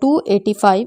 285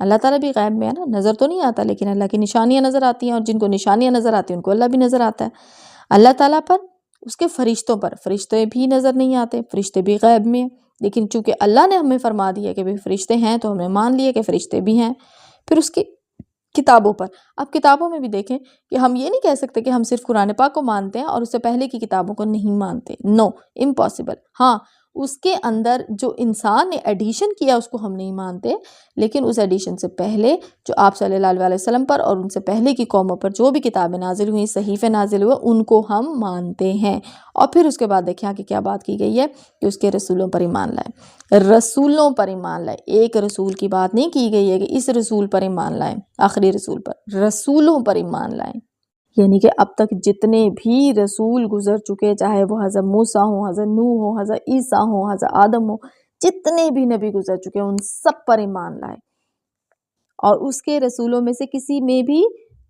اللہ تعالیٰ بھی غیب میں ہے نا، نظر تو نہیں آتا لیکن اللہ کی نشانیاں نظر آتی ہیں، اور جن کو نشانیاں نظر آتی ہیں ان کو اللہ بھی نظر آتا ہے۔ اللہ تعالیٰ پر، اس کے فرشتوں پر، فرشتے بھی نظر نہیں آتے، فرشتے بھی غیب میں ہیں، لیکن چونکہ اللہ نے ہمیں فرما دیا کہ بھی فرشتے ہیں تو ہم نے مان لیا کہ فرشتے بھی ہیں۔ پھر اس کی کتابوں پر، اب کتابوں میں بھی دیکھیں کہ ہم یہ نہیں کہہ سکتے کہ ہم صرف قرآن پاک کو مانتے ہیں اور اس سے پہلے کی کتابوں کو نہیں مانتے، نو، امپاسبل۔ ہاں، اس کے اندر جو انسان نے ایڈیشن کیا اس کو ہم نہیں مانتے، لیکن اس ایڈیشن سے پہلے جو آپ صلی اللہ علیہ وسلم پر اور ان سے پہلے کی قوموں پر جو بھی کتابیں نازل ہوئیں، صحیفے نازل ہوئے، ان کو ہم مانتے ہیں۔ اور پھر اس کے بعد دیکھیں کہ کیا بات کی گئی ہے کہ اس کے رسولوں پر ایمان لائے، رسولوں پر ایمان لائے، ایک رسول کی بات نہیں کی گئی ہے کہ اس رسول پر ایمان لائیں، آخری رسول پر، رسولوں پر ایمان لائیں، یعنی کہ اب تک جتنے بھی رسول گزر چکے، چاہے وہ حضرت موسیٰ ہوں، حضرت نوح ہوں، حضرت عیسیٰ ہوں، حضرت آدم ہوں، جتنے بھی نبی گزر چکے ان سب پر ایمان لائے، اور اس کے رسولوں میں سے کسی میں بھی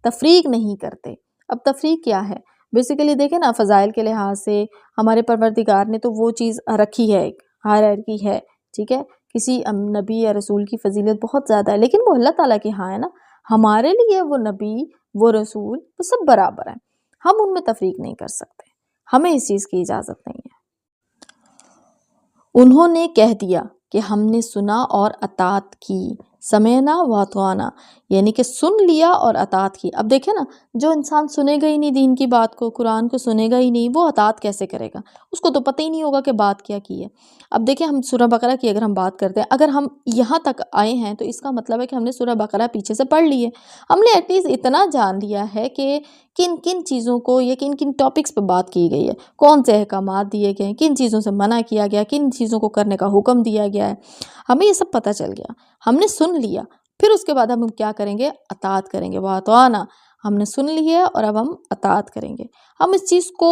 تفریق نہیں کرتے۔ اب تفریق کیا ہے؟ بیسیکلی دیکھیں نا، فضائل کے لحاظ سے ہمارے پروردگار نے تو وہ چیز رکھی ہے، ایک ہائرارکی ہے، ٹھیک ہے، کسی نبی یا رسول کی فضیلت بہت زیادہ ہے، لیکن وہ اللہ تعالیٰ کے ہاں ہے نا، ہمارے لیے وہ نبی، وہ رسول، وہ سب برابر ہیں، ہم ان میں تفریق نہیں کر سکتے، ہمیں اس چیز کی اجازت نہیں ہے۔ انہوں نے کہہ دیا کہ ہم نے سنا اور اطاعت کی، سمعنا واطعنا، یعنی کہ سن لیا اور اطاعت کی۔ اب دیکھیں نا، جو انسان سنے گا ہی نہیں دین کی بات کو، قرآن کو سنے گا ہی نہیں، وہ اطاعت کیسے کرے گا؟ اس کو تو پتہ ہی نہیں ہوگا کہ بات کیا کی ہے۔ اب دیکھیں، ہم سورہ بقرہ کی اگر ہم بات کرتے ہیں، اگر ہم یہاں تک آئے ہیں تو اس کا مطلب ہے کہ ہم نے سورہ بقرہ پیچھے سے پڑھ لی ہے، ہم نے ایٹ لیسٹ اتنا جان لیا ہے کہ کن کن چیزوں کو یا کن کن ٹاپکس پہ بات کی گئی ہے، کون سے احکامات دیے گئے ہیں، کن چیزوں سے منع کیا گیا، کن چیزوں کو کرنے کا حکم دیا گیا ہے، ہمیں یہ سب پتہ چل گیا، ہم نے سن لیا۔ پھر اس کے بعد ہم کیا کریں گے؟ اطاعت کریں گے، وَأَطَعْنَا، ہم نے سن لی ہے اور اب ہم اطاعت کریں گے، ہم اس چیز کو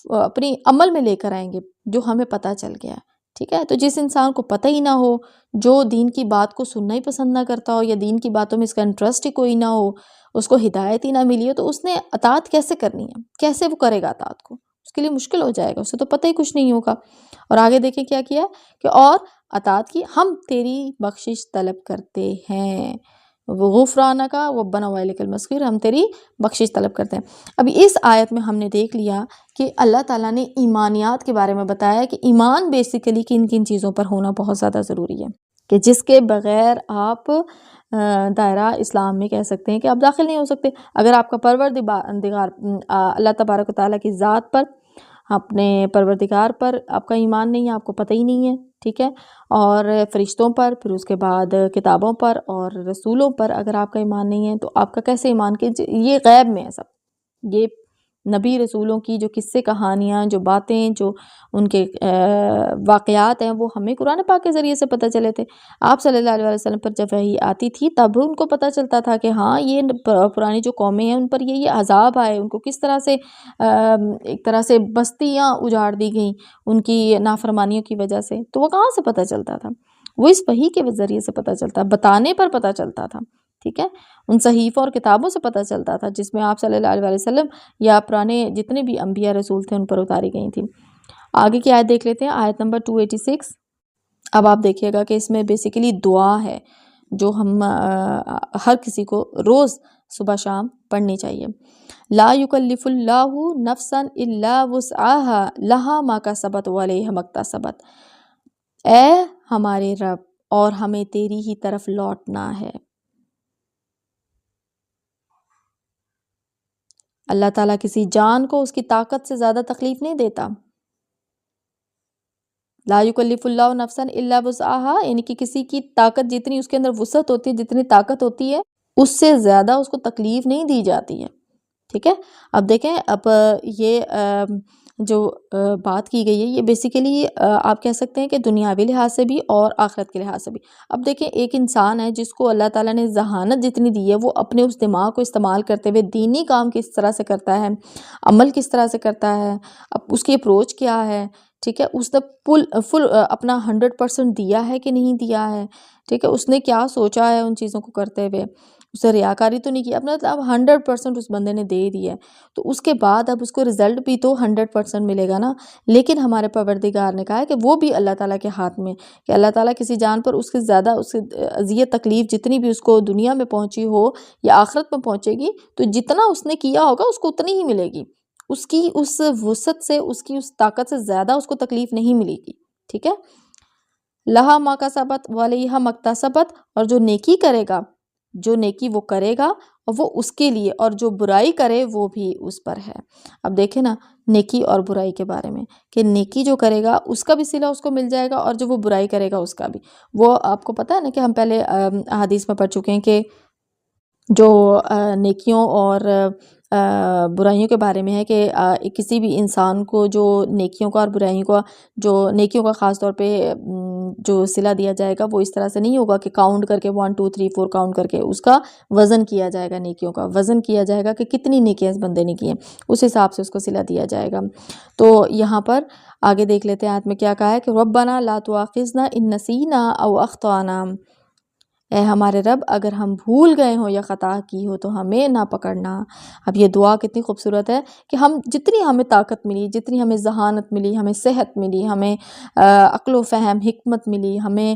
اپنی عمل میں لے کر آئیں گے جو ہمیں پتہ چل گیا ہے، ٹھیک ہے۔ تو جس انسان کو پتہ ہی نہ ہو، جو دین کی بات کو سننا ہی پسند نہ کرتا ہو، یا دین کی باتوں میں اس کا انٹرسٹ ہی کوئی نہ ہو، اس کو ہدایت ہی نہ ملی ہو، تو اس نے اطاعت کیسے کرنی ہے؟ کیسے وہ کرے گا اطاعت کو؟ اس کے لیے مشکل ہو جائے گا، اسے تو پتہ ہی کچھ نہیں ہوگا۔ اور آگے دیکھیں کیا کیا کہ اور اطاعت کی، ہم تیری بخشش طلب کرتے ہیں، غفرانہ کا ربنا والیک المصیر، ہم تیری بخشش طلب کرتے ہیں۔ ابھی اس آیت میں ہم نے دیکھ لیا کہ اللہ تعالیٰ نے ایمانیات کے بارے میں بتایا کہ ایمان بیسیکلی کن کن چیزوں پر ہونا بہت زیادہ ضروری ہے، کہ جس کے بغیر آپ دائرہ اسلام میں کہہ سکتے ہیں کہ آپ داخل نہیں ہو سکتے۔ اگر آپ کا پروردگار اللہ تبارک و تعالیٰ کی ذات پر، اپنے پروردگار پر آپ کا ایمان نہیں ہے، آپ کو پتہ ہی نہیں ہے، ٹھیک ہے، اور فرشتوں پر، پھر اس کے بعد کتابوں پر اور رسولوں پر اگر آپ کا ایمان نہیں ہے تو آپ کا کیسے ایمان کہ یہ غیب میں ہے سب، یہ نبی رسولوں کی جو قصے کہانیاں، جو باتیں، جو ان کے واقعات ہیں، وہ ہمیں قرآن پاک کے ذریعے سے پتہ چلے تھے۔ آپ صلی اللہ علیہ وسلم پر جب وحی آتی تھی تب ان کو پتہ چلتا تھا کہ ہاں یہ پرانی جو قومیں ہیں ان پر یہ عذاب آئے، ان کو کس طرح سے ایک طرح سے بستیاں اجاڑ دی گئیں ان کی نافرمانیوں کی وجہ سے، تو وہ کہاں سے پتہ چلتا تھا؟ وہ اس وحی کے ذریعے سے پتہ چلتا، بتانے پر پتہ چلتا تھا، ٹھیک ہے، ان صحیفوں اور کتابوں سے پتہ چلتا تھا جس میں آپ صلی اللہ علیہ وسلم یا پرانے جتنے بھی انبیاء رسول تھے ان پر اتاری گئی تھیں۔ آگے کی آیت دیکھ لیتے ہیں، آیت نمبر 286۔ اب آپ دیکھیے گا کہ اس میں بیسیکلی دعا ہے جو ہم ہر کسی کو روز صبح شام پڑھنی چاہیے۔ لا یکلف اللہ نفسا الا وسعها لها ما کسبت وعلیہا ما اکتسبت، اے ہمارے رب، اور ہمیں تیری ہی طرف لوٹنا ہے۔ اللہ تعالیٰ کسی جان کو اس کی طاقت سے زیادہ تکلیف نہیں دیتا۔ لا یکلف اللہ نفسا الا وسعها، یعنی کہ کسی کی طاقت جتنی اس کے اندر وسعت ہوتی ہے، جتنی طاقت ہوتی ہے، اس سے زیادہ اس کو تکلیف نہیں دی جاتی ہے، ٹھیک ہے۔ اب دیکھیں، اب یہ جو بات کی گئی ہے یہ بیسیکلی آپ کہہ سکتے ہیں کہ دنیاوی لحاظ سے بھی اور آخرت کے لحاظ سے بھی۔ اب دیکھیں، ایک انسان ہے جس کو اللہ تعالیٰ نے ذہانت جتنی دی ہے، وہ اپنے اس دماغ کو استعمال کرتے ہوئے دینی کام کس طرح سے کرتا ہے، عمل کس طرح سے کرتا ہے، اب اس کی اپروچ کیا ہے، ٹھیک ہے، اس نے فل اپنا 100% دیا ہے کہ نہیں دیا ہے، ٹھیک ہے، اس نے کیا سوچا ہے ان چیزوں کو کرتے ہوئے، اسے ریاکاری تو نہیں کی، اپنا اب 100% اس بندے نے دے دیا ہے، تو اس کے بعد اب اس کو رزلٹ بھی تو 100% ملے گا نا۔ لیکن ہمارے پروردگار نے کہا ہے کہ وہ بھی اللہ تعالیٰ کے ہاتھ میں، کہ اللہ تعالیٰ کسی جان پر اس کے زیادہ اس کی اذیت تکلیف جتنی بھی اس کو دنیا میں پہنچی ہو یا آخرت میں پہنچے گی، تو جتنا اس نے کیا ہوگا اس کو اتنی ہی ملے گی، اس کی اس وسعت سے، اس کی اس طاقت سے زیادہ اس کو تکلیف نہیں ملے گی، ٹھیک ہے۔ لہا ما کسبت وعلیہا ما اکتسبت، اور جو نیکی کرے گا، جو نیکی وہ کرے گا اور وہ اس کے لیے، اور جو برائی کرے وہ بھی اس پر ہے۔ اب دیکھیں نا نیکی اور برائی کے بارے میں، کہ نیکی جو کرے گا اس کا بھی صلہ اس کو مل جائے گا، اور جو وہ برائی کرے گا اس کا بھی۔ وہ آپ کو پتہ ہے نا کہ ہم پہلے احادیث میں پڑھ چکے ہیں کہ جو نیکیوں اور برائیوں کے بارے میں ہے کہ کسی بھی انسان کو جو نیکیوں کا اور برائیوں کا، جو نیکیوں کا خاص طور پہ جو صلہ دیا جائے گا وہ اس طرح سے نہیں ہوگا کہ کاؤنٹ کر کے 1 2 3 4 کاؤنٹ کر کے، اس کا وزن کیا جائے گا، نیکیوں کا وزن کیا جائے گا کہ کتنی نیکیاں اس بندے نے کی ہیں، اس حساب سے اس کو صلہ دیا جائے گا۔ تو یہاں پر آگے دیکھ لیتے ہیں آیت میں کیا کہا ہے کہ ربنا لا تؤاخذنا ان نسینا او اخطانا، اے ہمارے رب اگر ہم بھول گئے ہوں یا خطا کی ہو تو ہمیں نہ پکڑنا۔ اب یہ دعا کتنی خوبصورت ہے کہ ہم جتنی ہمیں طاقت ملی، جتنی ہمیں ذہانت ملی، ہمیں صحت ملی، ہمیں عقل و فہم حکمت ملی، ہمیں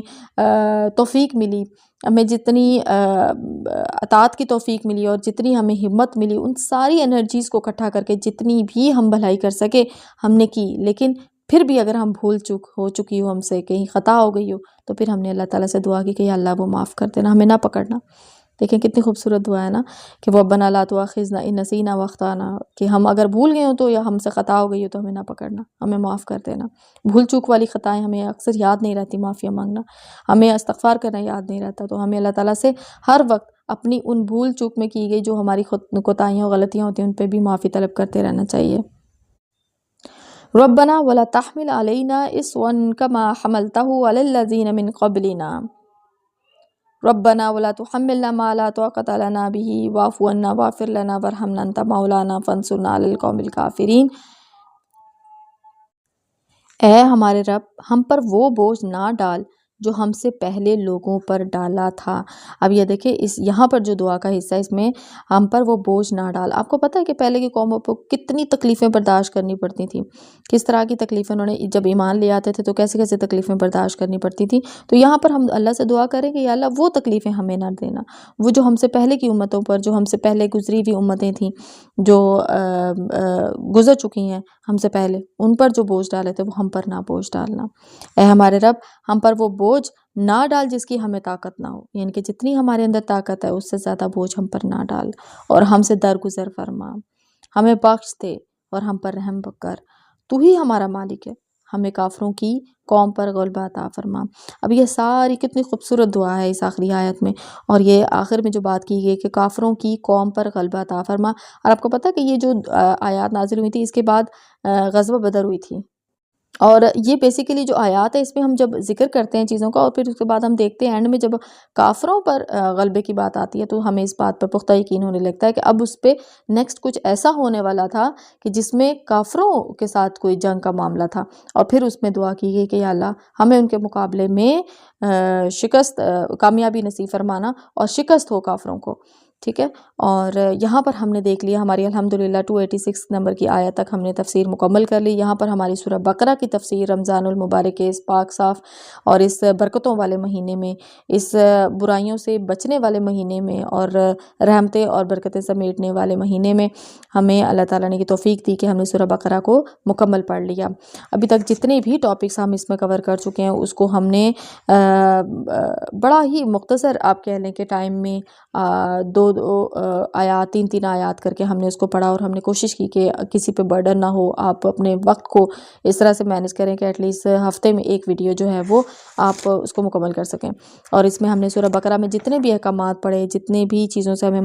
توفیق ملی، ہمیں جتنی اطاعت کی توفیق ملی اور جتنی ہمیں ہمت ملی، ان ساری انرجیز کو اکٹھا کر کے جتنی بھی ہم بھلائی کر سکے ہم نے کی۔ لیکن پھر بھی اگر ہم بھول چک ہو چکی ہو، ہم سے کہیں خطا ہو گئی ہو، تو پھر ہم نے اللہ تعالیٰ سے دعا کی کہ یا اللہ وہ معاف کر دینا، ہمیں نہ پکڑنا۔ دیکھیں کتنی خوبصورت دعا ہے نا کہ ربنا لا تؤاخذنا ان نسینا واخطانا، کہ ہم اگر بھول گئے ہوں تو یا ہم سے خطا ہو گئی ہو تو ہمیں نہ پکڑنا، ہمیں معاف کر دینا۔ بھول چوک والی خطائیں ہمیں اکثر یاد نہیں رہتی، معافی مانگنا، ہمیں استغفار کرنا یاد نہیں رہتا، تو ہمیں اللہ تعالیٰ سے ہر وقت اپنی ان بھول چوک میں کی گئی جو ہماری کوتاہیاں غلطیاں ہوتی ہیں ان پہ بھی معافی طلب کرتے رہنا چاہیے۔ ربنا ولا تحمل علينا إصرا كما حملته على الذين من قبلنا ربنا ولا تحملنا ما لا طاقة لنا به واعف عنا واغفر لنا وارحمنا أنت مولانا فانصرنا على القوم الكافرين۔ اے ہمارے رب ہم پر وہ بوجھ نہ ڈال جو ہم سے پہلے لوگوں پر ڈالا تھا۔ اب یہ دیکھیں اس یہاں پر جو دعا کا حصہ ہے اس میں ہم پر وہ بوجھ نہ ڈال۔ آپ کو پتہ ہے کہ پہلے کی قوموں کو کتنی تکلیفیں برداشت کرنی پڑتی تھیں، کس طرح کی تکلیفیں انہوں نے جب ایمان لے آتے تھے تو کیسے کیسے تکلیفیں برداشت کرنی پڑتی تھیں۔ تو یہاں پر ہم اللہ سے دعا کریں کہ یا اللہ وہ تکلیفیں ہمیں نہ دینا، وہ جو ہم سے پہلے کی امتوں پر، جو ہم سے پہلے گزری ہوئی امتیں تھیں جو گزر چکی ہیں ہم سے پہلے، ان پر جو بوجھ ڈالے تھے وہ ہم پر نہ بوجھ ڈالنا۔ اے ہمارے رب ہم پر وہ بوجھ نہ ڈال جس کی ہمیں طاقت نہ ہو، یعنی کہ جتنی ہمارے اندر طاقت ہے اس سے زیادہ بوجھ ہم پر نہ ڈال، اور ہم سے درگزر فرما، ہمیں بخش دے اور ہم پر رحم کر، تو ہی ہمارا مالک ہے، ہمیں کافروں کی قوم پر غلبہ عطا فرما۔ اب یہ ساری کتنی خوبصورت دعا ہے اس آخری آیت میں، اور یہ آخر میں جو بات کی گئی کہ کافروں کی قوم پر غلبہ عطا فرما۔ اور آپ کو پتہ ہے کہ یہ جو آیات نازل ہوئی تھی اس کے بعد غزوہ بدر ہوئی تھی، اور یہ بیسیکلی جو آیات ہے اس میں ہم جب ذکر کرتے ہیں چیزوں کا اور پھر اس کے بعد ہم دیکھتے ہیں اینڈ میں جب کافروں پر غلبے کی بات آتی ہے تو ہمیں اس بات پر پختہ یقین ہونے لگتا ہے کہ اب اس پہ نیکسٹ کچھ ایسا ہونے والا تھا کہ جس میں کافروں کے ساتھ کوئی جنگ کا معاملہ تھا، اور پھر اس میں دعا کی گئی کہ یا اللہ ہمیں ان کے مقابلے میں شکست، کامیابی نصیب فرمانا اور شکست ہو کافروں کو، ٹھیک ہے۔ اور یہاں پر ہم نے دیکھ لیا ہماری الحمدللہ 286 نمبر کی آیت تک ہم نے تفسیر مکمل کر لی۔ یہاں پر ہماری سورہ بقرہ کی تفسیر رمضان المبارک کے اس پاک صاف اور اس برکتوں والے مہینے میں، اس برائیوں سے بچنے والے مہینے میں اور رحمتیں اور برکتیں سمیٹنے والے مہینے میں ہمیں اللہ تعالیٰ نے کی توفیق دی کہ ہم نے سورہ بقرہ کو مکمل پڑھ لیا۔ ابھی تک جتنے بھی ٹاپکس ہم اس میں کور کر چکے ہیں اس کو ہم نے بڑا ہی مختصر آپ کہہ لیں کہ ٹائم میں دو آیات 3 آیات کر کے ہم نے اس کو پڑھا، اور ہم نے کوشش کی کہ کسی پہ برڈن نہ ہو، آپ اپنے وقت کو اس طرح سے مینیج کریں کہ ایٹ لیسٹ ہفتے میں ایک ویڈیو جو ہے وہ آپ اس کو مکمل کر سکیں۔ اور اس میں ہم نے سورہ بقرہ میں جتنے بھی احکامات پڑھے، جتنے بھی چیزوں سے ہمیں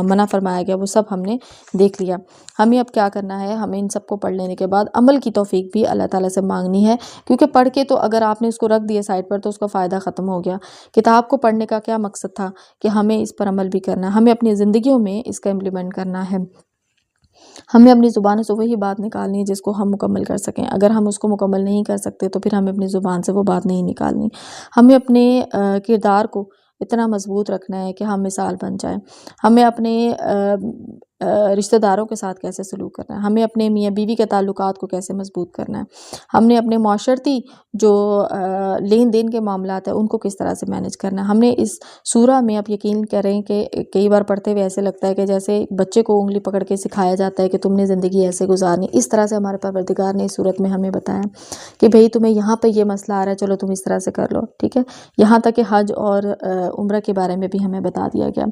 منع فرمایا گیا وہ سب ہم نے دیکھ لیا۔ ہمیں اب کیا کرنا ہے، ہمیں ان سب کو پڑھ لینے کے بعد عمل کی توفیق بھی اللہ تعالیٰ سے مانگنی ہے، کیونکہ پڑھ کے تو اگر آپ نے اس کو رکھ دیا سائڈ پر تو اس کا فائدہ ختم ہو گیا۔ کتاب کو پڑھنے کا کیا مقصد تھا کہ ہمیں اس پر عمل بھی کرنا ہے، ہمیں اپنی زندگیوں میں اس کا امپلیمنٹ کرنا ہے، ہمیں اپنی زبان سے وہی بات نکالنی ہے جس کو ہم مکمل کر سکیں۔ اگر ہم اس کو مکمل نہیں کر سکتے تو پھر ہمیں اپنی زبان سے وہ بات نہیں نکالنی۔ ہمیں اپنے کردار کو اتنا مضبوط رکھنا ہے کہ ہم مثال بن جائیں. ہمیں اپنے رشتہ داروں کے ساتھ کیسے سلوک کرنا ہے، ہمیں اپنے میاں بیوی کے تعلقات کو کیسے مضبوط کرنا ہے، ہم نے اپنے معاشرتی جو لین دین کے معاملات ہیں ان کو کس طرح سے مینیج کرنا ہے. ہم نے اس سورہ میں، آپ یقین کریں کہ کئی بار پڑھتے ہوئے ایسے لگتا ہے کہ جیسے بچے کو انگلی پکڑ کے سکھایا جاتا ہے کہ تم نے زندگی ایسے گزارنی. اس طرح سے ہمارے پروردگار نے اس صورت میں ہمیں بتایا کہ بھئی تمہیں یہاں پہ یہ مسئلہ آ رہا ہے، چلو تم اس طرح سے کر لو، ٹھیک ہے. یہاں تک کہ حج اور عمرہ کے بارے میں بھی ہمیں بتا دیا گیا.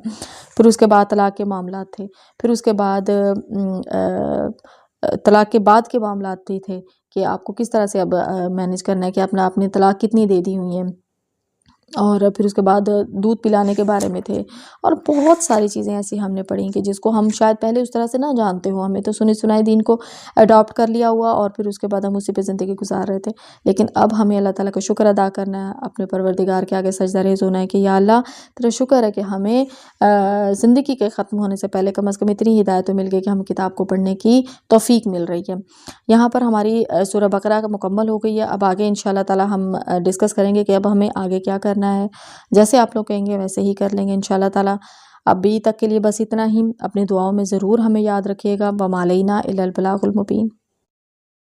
پھر اس کے بعد طلاق کے معاملات تھے، پھر اس کے بعد طلاق کے بعد کے معاملات بھی تھے کہ آپ کو کس طرح سے اب مینیج کرنا ہے کہ اپنے طلاق کتنی دے دی ہوئی ہیں. اور پھر اس کے بعد دودھ پلانے کے بارے میں تھے، اور بہت ساری چیزیں ایسی ہم نے پڑھی کہ جس کو ہم شاید پہلے اس طرح سے نہ جانتے ہوں. ہمیں تو سنی سنائی دین کو اڈاپٹ کر لیا ہوا، اور پھر اس کے بعد ہم اسی پہ زندگی گزار رہے تھے. لیکن اب ہمیں اللہ تعالیٰ کا شکر ادا کرنا ہے، اپنے پروردگار کے آگے سجدہ ریز ہونا ہے کہ یا اللہ تیرا شکر ہے کہ ہمیں زندگی کے ختم ہونے سے پہلے کم از کم اتنی ہدایت مل گئی کہ ہم کتاب کو پڑھنے کی توفیق مل رہی ہے. یہاں پر ہماری سورہ بقرہ مکمل ہو گئی ہے. اب آگے انشاءاللہ تعالیٰ ہم ڈسکس کریں گے کہ اب ہمیں آگے کیا کرنا ہے. جیسے آپ لوگ کہیں گے ویسے ہی کر لیں گے انشاءاللہ تعالیٰ. ابھی تک کے لیے بس اتنا ہی. اپنی دعاؤں میں ضرور ہمیں یاد رکھیے گا. وما علینا الا البلاغ المبین.